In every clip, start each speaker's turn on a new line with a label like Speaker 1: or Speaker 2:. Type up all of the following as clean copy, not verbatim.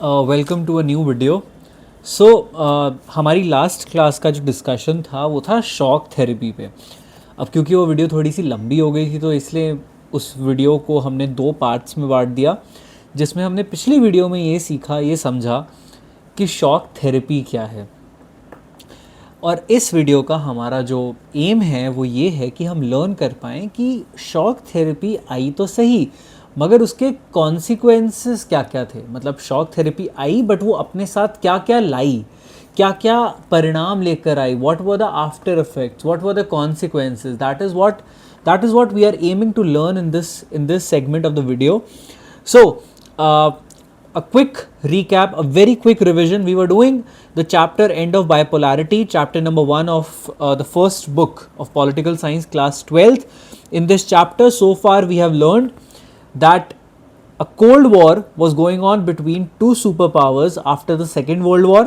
Speaker 1: Welcome to a new video. So हमारी last class का जो डिस्कशन था वो था शॉक थेरेपी पे। अब क्योंकि वो वीडियो थोड़ी सी लंबी हो गई थी तो इसलिए उस वीडियो को हमने दो पार्ट्स में बांट दिया, जिसमें हमने पिछली वीडियो में ये सीखा, ये समझा कि शॉक थेरेपी क्या है। और इस वीडियो का हमारा जो एम है वो ये है कि हम लर्न कर पाएँ कि शॉक थेरेपी आई तो सही, मगर उसके कॉन्सिक्वेंसेस क्या क्या थे। मतलब शॉक थेरेपी आई बट वो अपने साथ क्या क्या लाई, क्या क्या परिणाम लेकर आई, what were the after effects, what were the consequences. That is what we are aiming to learn in this segment of the video. So a quick recap, a very quick revision. We were doing the chapter End of Bipolarity, chapter number 1 of the first book of Political Science, class 12th. In this chapter, so far we have learned that a Cold War was going on between two superpowers after the Second World War.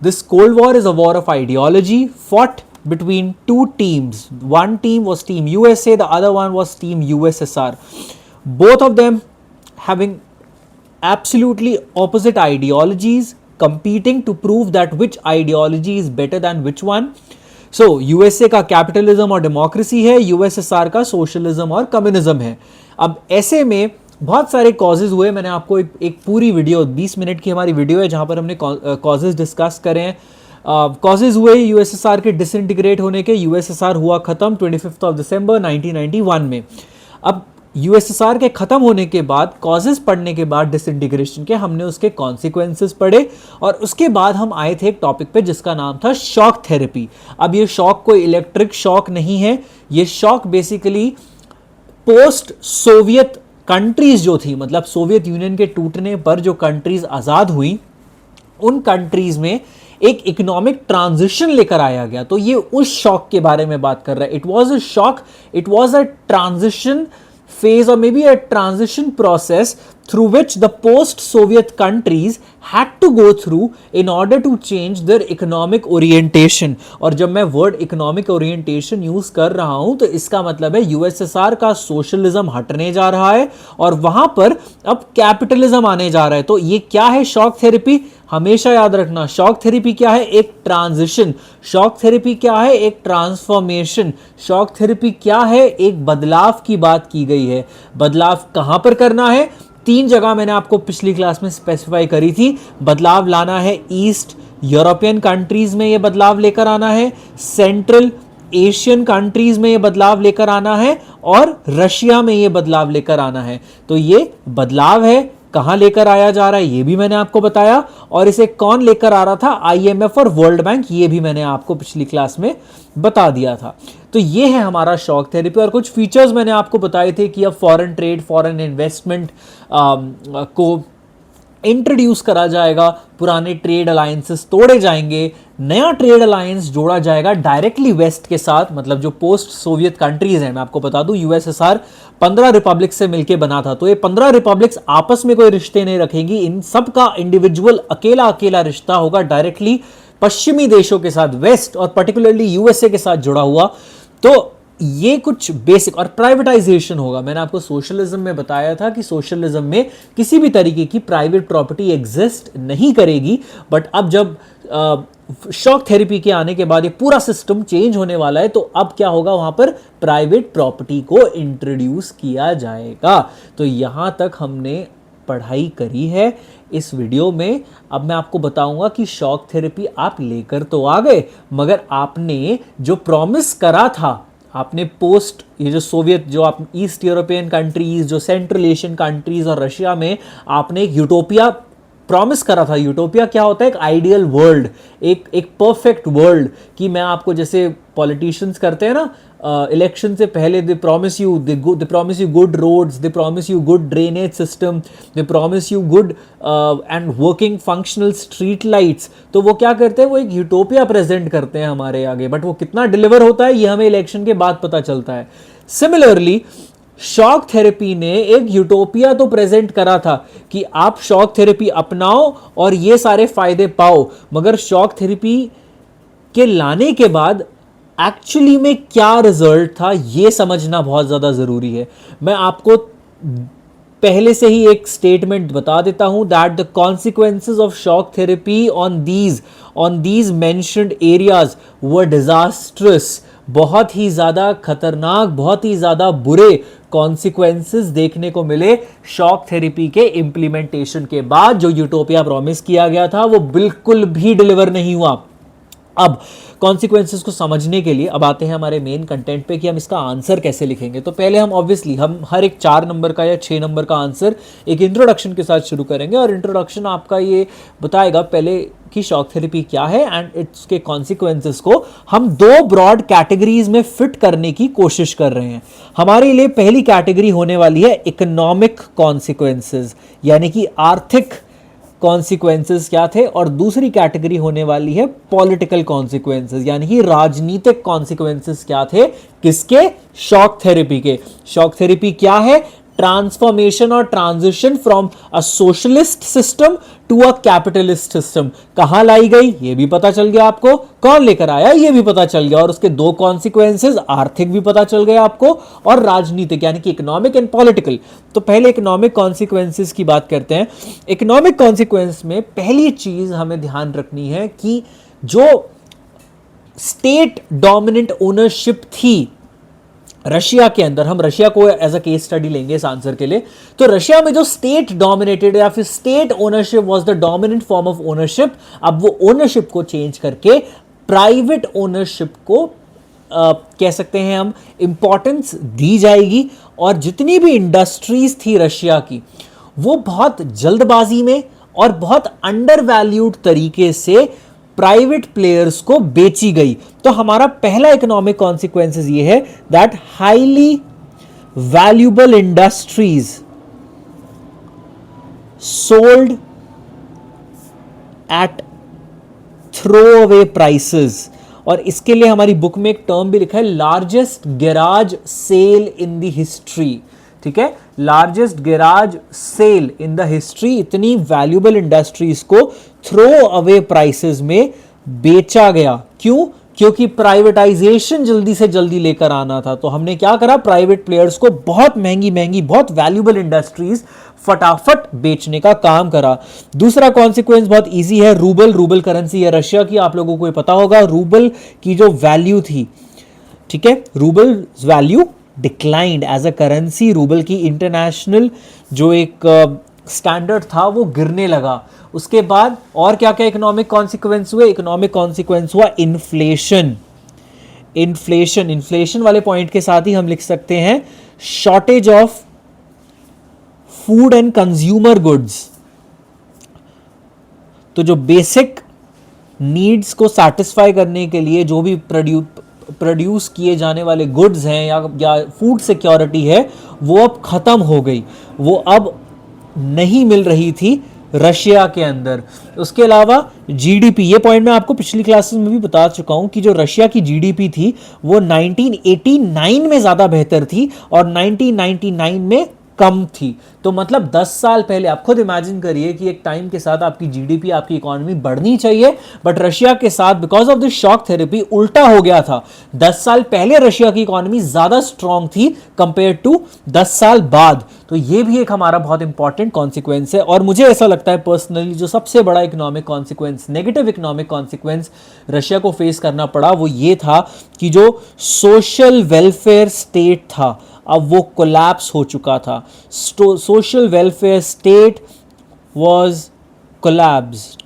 Speaker 1: This Cold War is a war of ideology fought between two teams. One team was Team USA, the other one was Team USSR. Both of them having absolutely opposite ideologies, competing to prove that which ideology is better than which one. So USA का capitalism और democracy है, USSR का socialism और communism है। अब ऐसे में बहुत सारे कॉजेज हुए। मैंने आपको एक पूरी वीडियो 20 मिनट की हमारी वीडियो है जहां पर हमने कॉजेज डिस्कस करे हैं। कॉजेज हुए यूएसएसआर के डिसइंटीग्रेट होने के। यूएसएसआर हुआ खत्म 25 दिसंबर 1991 में। अब यूएसएसआर के खत्म होने के बाद, कॉजेज पढ़ने के बाद डिसइंटीग्रेशन के, हमने उसके कॉन्सिक्वेंसेस पढ़े और उसके बाद हम आए थे एक टॉपिक पे जिसका नाम था शॉक थेरेपी। अब ये शॉक कोई इलेक्ट्रिक शॉक नहीं है, ये shock basically post Soviet countries जो थी, मतलब सोवियत यूनियन के टूटने पर जो कंट्रीज आज़ाद हुई, उन कंट्रीज में एक इकोनॉमिक ट्रांजिशन लेकर आया गया। तो ये उस शॉक के बारे में बात कर रहा है। It was a shock, it was a transition phase or maybe a transition process through which the post-Soviet countries had to go through in order to change their economic orientation. और जब मैं word economic orientation यूज कर रहा हूं तो इसका मतलब है यूएसएसआर का सोशलिज्म हटने जा रहा है और वहां पर अब कैपिटलिज्म आने जा रहा है। तो ये क्या है शॉक थेरेपी? हमेशा याद रखना, शॉक थेरेपी क्या है? एक ट्रांजिशन। शॉक थेरेपी क्या है? एक ट्रांसफॉर्मेशन। शॉक थेरेपी क्या है? एक बदलाव की बात की गई है। बदलाव कहां पर करना है? 3 जगह मैंने आपको पिछली क्लास में स्पेसिफाई करी थी। बदलाव लाना है ईस्ट यूरोपियन कंट्रीज में, ये बदलाव लेकर आना है, सेंट्रल एशियन कंट्रीज में ये बदलाव लेकर आना है और रशिया में ये बदलाव लेकर आना है। तो ये बदलाव है, कहां लेकर आया जा रहा है ये भी मैंने आपको बताया, और इसे कौन लेकर आ रहा था? आईएमएफ और वर्ल्ड बैंक, ये भी मैंने आपको पिछली क्लास में बता दिया था। तो ये है हमारा शॉक थेरेपी। और कुछ फीचर्स मैंने आपको बताए थे कि अब फॉरेन ट्रेड, फॉरेन इन्वेस्टमेंट को इंट्रोड्यूस करा जाएगा, पुराने ट्रेड अलायंसेस तोड़े जाएंगे, नया ट्रेड अलायंस जोड़ा जाएगा डायरेक्टली वेस्ट के साथ। मतलब जो पोस्ट सोवियत कंट्रीज हैं, मैं आपको बता दूं यूएसएसआर 15 रिपब्लिक से मिलकर बना था, तो ये 15 रिपब्लिक्स आपस में कोई रिश्ते नहीं रखेंगी, इन सब का इंडिविजुअल अकेला अकेला रिश्ता होगा डायरेक्टली पश्चिमी देशों के साथ, वेस्ट और पर्टिकुलरली यूएसए के साथ जुड़ा हुआ। तो ये कुछ बेसिक, और प्राइवेटाइजेशन होगा। मैंने आपको सोशलिज्म में बताया था कि सोशलिज्म में किसी भी तरीके की प्राइवेट प्रॉपर्टी एग्जिस्ट नहीं करेगी, बट अब जब शॉक थेरेपी के आने के बाद ये पूरा सिस्टम चेंज होने वाला है, तो अब क्या होगा? वहां पर प्राइवेट प्रॉपर्टी को इंट्रोड्यूस किया जाएगा। तो यहां तक हमने पढ़ाई करी है इस वीडियो में। अब मैं आपको बताऊंगा कि शॉक थेरेपी आप लेकर तो आ गए, मगर आपने जो प्रॉमिस करा था, आपने पोस्ट ये जो सोवियत, जो आप ईस्ट यूरोपियन कंट्रीज, जो सेंट्रल एशियन कंट्रीज और रशिया में आपने एक यूटोपिया प्रॉमिस करा था। यूटोपिया क्या होता है? एक आइडियल वर्ल्ड, एक परफेक्ट वर्ल्ड। कि मैं आपको, जैसे पॉलिटिशियंस करते हैं ना इलेक्शन से पहले, they promise you good roads, they promise you good drainage system, they promise you good and working functional street lights. तो वो क्या करते हैं? वो एक यूटोपिया प्रेजेंट करते हैं हमारे आगे, बट वो कितना डिलीवर होता है ये हमें इलेक्शन के बाद पता चलता है। सिमिलरली शॉक थेरेपी ने एक यूटोपिया तो प्रेजेंट करा था कि आप शॉक थेरेपी अपनाओ और ये सारे फायदे पाओ, मगर शॉक थेरेपी के लाने के बाद एक्चुअली में क्या रिजल्ट था ये समझना बहुत ज्यादा जरूरी है। मैं आपको पहले से ही एक स्टेटमेंट बता देता हूं that the consequences of shock therapy on these mentioned areas were disastrous. बहुत ही ज्यादा खतरनाक, बहुत ही ज्यादा बुरे कॉन्सिक्वेंसेस देखने को मिले शॉक थेरेपी के इंप्लीमेंटेशन के बाद। जो यूटोपिया प्रॉमिस किया गया था वो बिल्कुल भी डिलीवर नहीं हुआ। अब कॉन्सिक्वेंसेस को समझने के लिए अब आते हैं हमारे मेन कंटेंट पे कि हम इसका आंसर कैसे लिखेंगे। तो पहले हम ऑब्वियसली हम हर एक 4 नंबर का या 6 नंबर का आंसर एक इंट्रोडक्शन के साथ शुरू करेंगे, और इंट्रोडक्शन आपका ये बताएगा पहले कि शॉक थेरेपी क्या है एंड इसके कॉन्सिक्वेंसेस को हम 2 ब्रॉड कैटेगरीज में फिट करने की कोशिश कर रहे हैं। हमारे लिए पहली कैटेगरी होने वाली है इकोनॉमिक कॉन्सिक्वेंसेस, यानी कि आर्थिक कॉन्सिक्वेंसेस क्या थे, और दूसरी कैटेगरी होने वाली है पॉलिटिकल कॉन्सिक्वेंसेस, यानी कि राजनीतिक कॉन्सिक्वेंसेस क्या थे, किसके, शॉक थेरेपी के। शॉक थेरेपी क्या है, ट्रांसफॉर्मेशन और transition from a socialist system to a capitalist system. कहां लाई गई ये भी पता चल गया आपको, कौन लेकर आया ये भी पता चल गया, और उसके 2 कॉन्सिक्वेंसेस आर्थिक भी पता चल गए आपको और राजनीतिक, यानी कि इकोनॉमिक एंड पॉलिटिकल। तो पहले इकोनॉमिक कॉन्सिक्वेंसेस की बात करते हैं। इकोनॉमिक कॉन्सिक्वेंस में पहली चीज हमें ध्यान रखनी है कि जो स्टेट डोमिनेंट ओनरशिप थी रशिया के अंदर, हम रशिया को एज अ केस स्टडी लेंगे इस आंसर के लिए, तो रशिया में जो स्टेट डोमिनेटेड या फिर state ownership was the dominant form of ownership, अब वो ओनरशिप को चेंज करके प्राइवेट ओनरशिप को कह सकते हैं हम इंपॉर्टेंस दी जाएगी। और जितनी भी इंडस्ट्रीज थी रशिया की वो बहुत जल्दबाजी में और बहुत अंडर वैल्यूड तरीके से प्राइवेट प्लेयर्स को बेची गई। तो हमारा पहला इकोनॉमिक कॉन्सिक्वेंसेस ये है that highly valuable industries sold at throw away prices. और इसके लिए हमारी बुक में एक टर्म भी लिखा है, largest garage sale in the history. ठीक है, largest garage sale in the history. इतनी वैल्यूएबल इंडस्ट्रीज को थ्रो अवे प्राइसेस में बेचा गया। क्यों? क्योंकि प्राइवेटाइजेशन जल्दी से जल्दी लेकर आना था। तो हमने क्या करा, प्राइवेट प्लेयर्स को बहुत महंगी महंगी बहुत वैल्यूएबल इंडस्ट्रीज फटाफट बेचने का काम करा। दूसरा कॉन्सिक्वेंस बहुत इजी है, रूबल करेंसी है रशिया की, आप लोगों को पता होगा। रूबल की जो वैल्यू थी, ठीक है, rouble value declined as a currency. Rouble की इंटरनेशनल जो एक स्टैंडर्ड था वो गिरने लगा। उसके बाद और क्या क्या इकोनॉमिक कॉन्सिक्वेंस हुए, इकोनॉमिक कॉन्सिक्वेंस हुआ इन्फ्लेशन। इन्फ्लेशन वाले पॉइंट के साथ ही हम लिख सकते हैं shortage of food and consumer goods. तो जो बेसिक नीड्स को सैटिस्फाई करने के लिए जो भी प्रोड्यूस किए जाने वाले गुड्स हैं या फूड सिक्योरिटी है वो अब खत्म हो गई, वो अब नहीं मिल रही थी रशिया के अंदर। उसके अलावा जीडीपी, ये पॉइंट मैं आपको पिछली क्लासेस में भी बता चुका हूं कि जो रशिया की जीडीपी थी वो 1989 में ज्यादा बेहतर थी और 1999 में कम थी। तो मतलब 10 साल पहले आप खुद इमेजिन करिए कि एक टाइम के साथ आपकी जीडीपी, आपकी इकोनॉमी बढ़नी चाहिए, बट रशिया के साथ because of this shock therapy उल्टा हो गया था। 10 साल पहले रशिया की इकोनॉमी ज्यादा स्ट्रांग थी कंपेयर टू 10 साल बाद। तो ये भी एक हमारा बहुत इंपॉर्टेंट कॉन्सिक्वेंस है। और मुझे ऐसा लगता है पर्सनली जो सबसे बड़ा economic consequence, negative economic consequence Russia को फेस करना पड़ा वो ये था कि जो सोशल वेलफेयर स्टेट था अब वो कोलैप्स हो चुका था। Social welfare state was collapsed.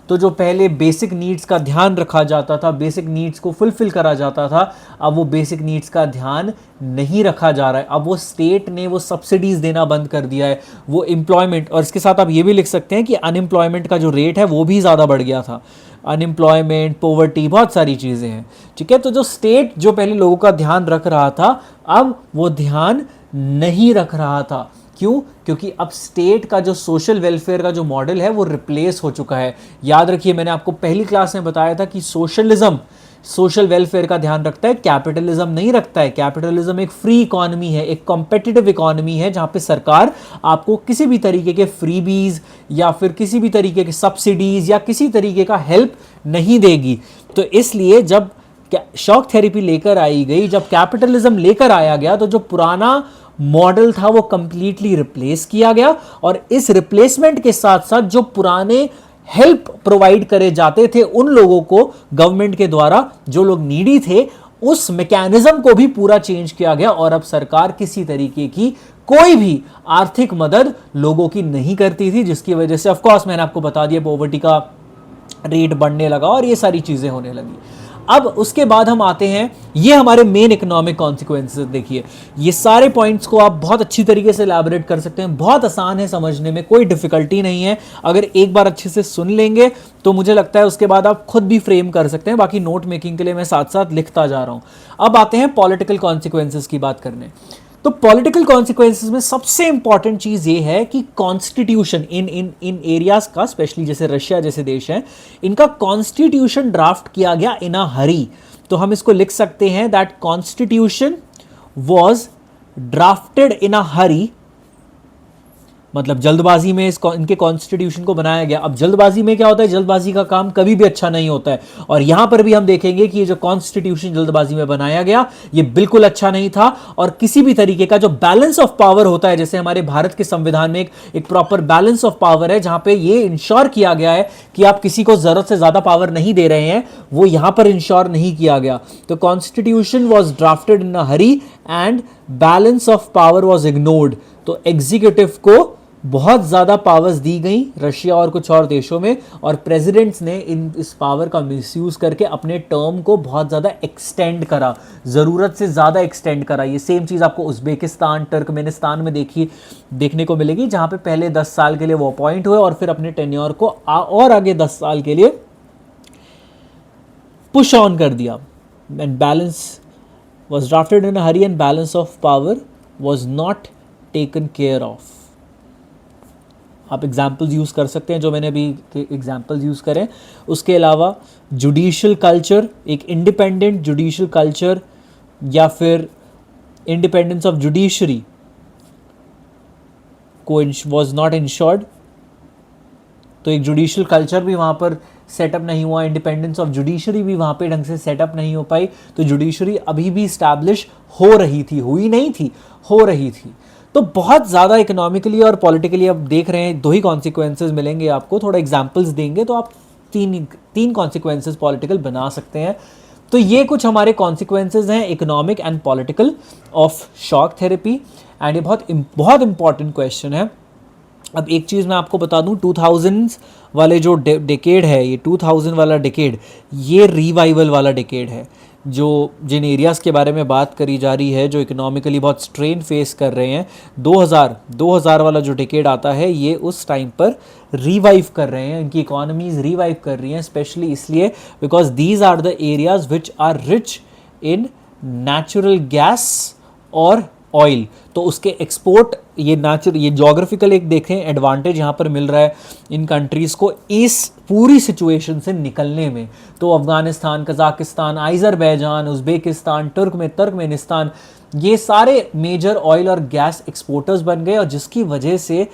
Speaker 1: तो जो पहले बेसिक नीड्स का ध्यान रखा जाता था, बेसिक नीड्स को फुलफिल करा जाता था, अब वो बेसिक नीड्स का ध्यान नहीं रखा जा रहा है। अब वो स्टेट ने वो सब्सिडीज देना बंद कर दिया है, वो एम्प्लॉयमेंट, और इसके साथ आप ये भी लिख सकते हैं कि अनएम्प्लॉयमेंट का जो रेट है वो भी ज़्यादा बढ़ गया था। अनएम्प्लॉयमेंट, पॉवर्टी, बहुत सारी चीज़ें हैं। ठीक है, तो जो स्टेट जो पहले लोगों का ध्यान रख रहा था अब वो ध्यान नहीं रख रहा था। क्यों? क्योंकि अब स्टेट का जो सोशल वेलफेयर का जो मॉडल है वो रिप्लेस हो चुका है। याद रखिए मैंने आपको पहली क्लास में बताया था कि सोशलिज्म सोशल वेलफेयर का ध्यान रखता है, कैपिटलिज्म नहीं रखता है। कैपिटलिज्म एक फ्री इकोनॉमी है, एक कॉम्पिटिटिव इकोनॉमी है जहां पे सरकार आपको किसी भी तरीके के फ्रीबीज या फिर किसी भी तरीके के सब्सिडीज या किसी तरीके का हेल्प नहीं देगी। तो इसलिए जब शॉक थेरेपी लेकर आई गई, जब कैपिटलिज्म लेकर आया गया, तो जो पुराना मॉडल था वो कंप्लीटली रिप्लेस किया गया, और इस रिप्लेसमेंट के साथ साथ जो पुराने हेल्प प्रोवाइड करे जाते थे उन लोगों को गवर्नमेंट के द्वारा, जो लोग नीडी थे, उस मैकेनिज्म को भी पूरा चेंज किया गया। और अब सरकार किसी तरीके की कोई भी आर्थिक मदद लोगों की नहीं करती थी, जिसकी वजह से ऑफ कोर्स मैंने आपको बता दिया पॉवर्टी का रेट बढ़ने लगा और ये सारी चीजें होने लगी। अब उसके बाद हम आते हैं, ये हमारे मेन इकोनॉमिक कॉन्सिक्वेंसेस। देखिए ये सारे पॉइंट्स को आप बहुत अच्छी तरीके से एलैबोरेट कर सकते हैं, बहुत आसान है समझने में, कोई डिफिकल्टी नहीं है। अगर एक बार अच्छे से सुन लेंगे तो मुझे लगता है उसके बाद आप खुद भी फ्रेम कर सकते हैं। बाकी नोट मेकिंग के लिए मैं साथ साथ लिखता जा रहा हूं। अब आते हैं पॉलिटिकल कॉन्सिक्वेंसेस की बात करने। तो पॉलिटिकल कॉन्सिक्वेंसेस में सबसे इंपॉर्टेंट चीज ये है कि कॉन्स्टिट्यूशन इन एरियाज का, स्पेशली जैसे रशिया जैसे देश हैं, इनका कॉन्स्टिट्यूशन ड्राफ्ट किया गया इन अ हरी। तो हम इसको लिख सकते हैं दैट कॉन्स्टिट्यूशन वॉज ड्राफ्टेड इन अ हरी, मतलब जल्दबाजी में इनके कॉन्स्टिट्यूशन को बनाया गया। अब जल्दबाजी में क्या होता है, जल्दबाजी का काम कभी भी अच्छा नहीं होता है, और यहां पर भी हम देखेंगे कि ये जो कॉन्स्टिट्यूशन जल्दबाजी में बनाया गया ये बिल्कुल अच्छा नहीं था। और किसी भी तरीके का जो बैलेंस ऑफ पावर होता है, जैसे हमारे भारत के संविधान में एक प्रॉपर बैलेंस ऑफ पावर है, जहां पे ये इंश्योर किया गया है कि आप किसी को जरूरत से ज्यादा पावर नहीं दे रहे हैं, वो यहां पर इंश्योर नहीं किया गया। तो constitution was drafted in a Hari and balance of power was ignored. तो एग्जीक्यूटिव को बहुत ज्यादा पावर्स दी गई रशिया और कुछ और देशों में, और प्रेसिडेंट्स ने इस पावर का मिसयूज करके अपने टर्म को बहुत ज्यादा एक्सटेंड करा, जरूरत से ज्यादा एक्सटेंड करा। ये सेम चीज आपको उज्बेकिस्तान, तुर्कमेनिस्तान में देखने को मिलेगी, जहां पे पहले 10 साल के लिए वो अपॉइंट हुए और फिर अपने टेन्योर को और आगे 10 साल के लिए पुश ऑन कर दिया। And balance was drafted in a Hari and balance of power was not taken care of. आप एग्जाम्पल्स यूज़ कर सकते हैं जो मैंने अभी एग्जाम्पल्स यूज़ करें। उसके अलावा जुडिशल कल्चर, एक इंडिपेंडेंट जुडिशल कल्चर या फिर इंडिपेंडेंस ऑफ जुडिशरी को वॉज नॉट इंश्योर्ड। तो एक जुडिशल कल्चर भी वहाँ पर सेटअप नहीं हुआ, इंडिपेंडेंस ऑफ जुडिशरी भी वहाँ पे ढंग से सेटअप नहीं हो पाई। तो जुडिशरी अभी भी इस्टेब्लिश हो रही थी, हुई नहीं थी, हो रही थी। तो बहुत ज़्यादा इकोनॉमिकली और पॉलिटिकली अब देख रहे हैं, दो ही कॉन्सिक्वेंसेज मिलेंगे आपको। थोड़ा एग्जाम्पल्स देंगे तो आप तीन कॉन्सिक्वेंसेज पॉलिटिकल बना सकते हैं। तो ये कुछ हमारे कॉन्सिक्वेंसेज हैं economic and political of shock therapy, and ये बहुत इंपॉर्टेंट क्वेश्चन है। अब एक चीज़ मैं आपको बता दूं, 2000s वाले जो डेकेड है, ये 2000 वाला डेकेड, ये रिवाइवल वाला डेकेड है। जो जिन एरियाज़ के बारे में बात करी जा रही है, जो इकोनॉमिकली बहुत स्ट्रेन फेस कर रहे हैं, 2000 वाला जो डेकेड आता है, ये उस टाइम पर रिवाइव कर रहे हैं, इनकी इकोनॉमीज रिवाइव कर रही हैं, स्पेशली इसलिए because these are the areas which are rich in natural gas और ऑयल। तो उसके एक्सपोर्ट, ये जोग्राफिकल एक देखें एडवांटेज यहाँ पर मिल रहा है इन कंट्रीज़ को इस पूरी सिचुएशन से निकलने में। तो अफगानिस्तान, कजाकिस्तान, आइजरबैजान, उज्बेकिस्तान, तुर्कमेनिस्तान, ये सारे मेजर ऑयल और गैस एक्सपोर्टर्स बन गए, और जिसकी वजह से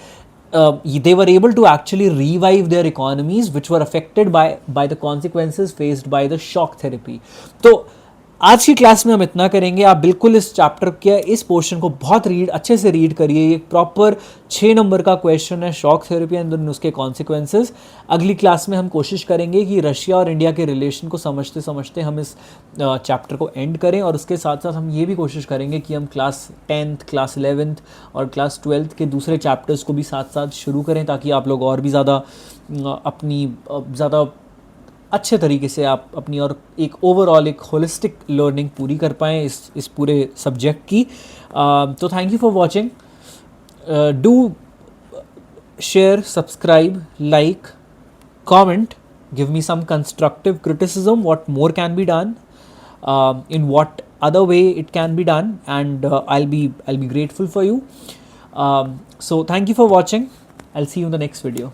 Speaker 1: they were able to actually revive their economies which were affected by the consequences faced by the shock therapy. तो आज की क्लास में हम इतना करेंगे। आप बिल्कुल इस चैप्टर के इस पोर्शन को बहुत अच्छे से रीड करिए। ये प्रॉपर 6 नंबर का क्वेश्चन है, शॉक थेरेपी एंड उसके कॉन्सिक्वेंसेस। अगली क्लास में हम कोशिश करेंगे कि रशिया और इंडिया के रिलेशन को समझते समझते हम इस चैप्टर को एंड करें, और उसके साथ साथ हम ये भी कोशिश करेंगे कि हम क्लास 10th, क्लास 11th और क्लास 12th के दूसरे चैप्टर्स को भी साथ साथ शुरू करें, ताकि आप लोग और भी ज़्यादा ज़्यादा अच्छे तरीके से आप अपनी और एक ओवरऑल एक होलिस्टिक लर्निंग पूरी कर पाएँ इस पूरे सब्जेक्ट की। तो thank you for watching. Do share, subscribe, like, comment, give me some constructive criticism, what more can be done, in what other way it can be done, and I'll be grateful for you. So thank you for watching. I'll see you in the next video.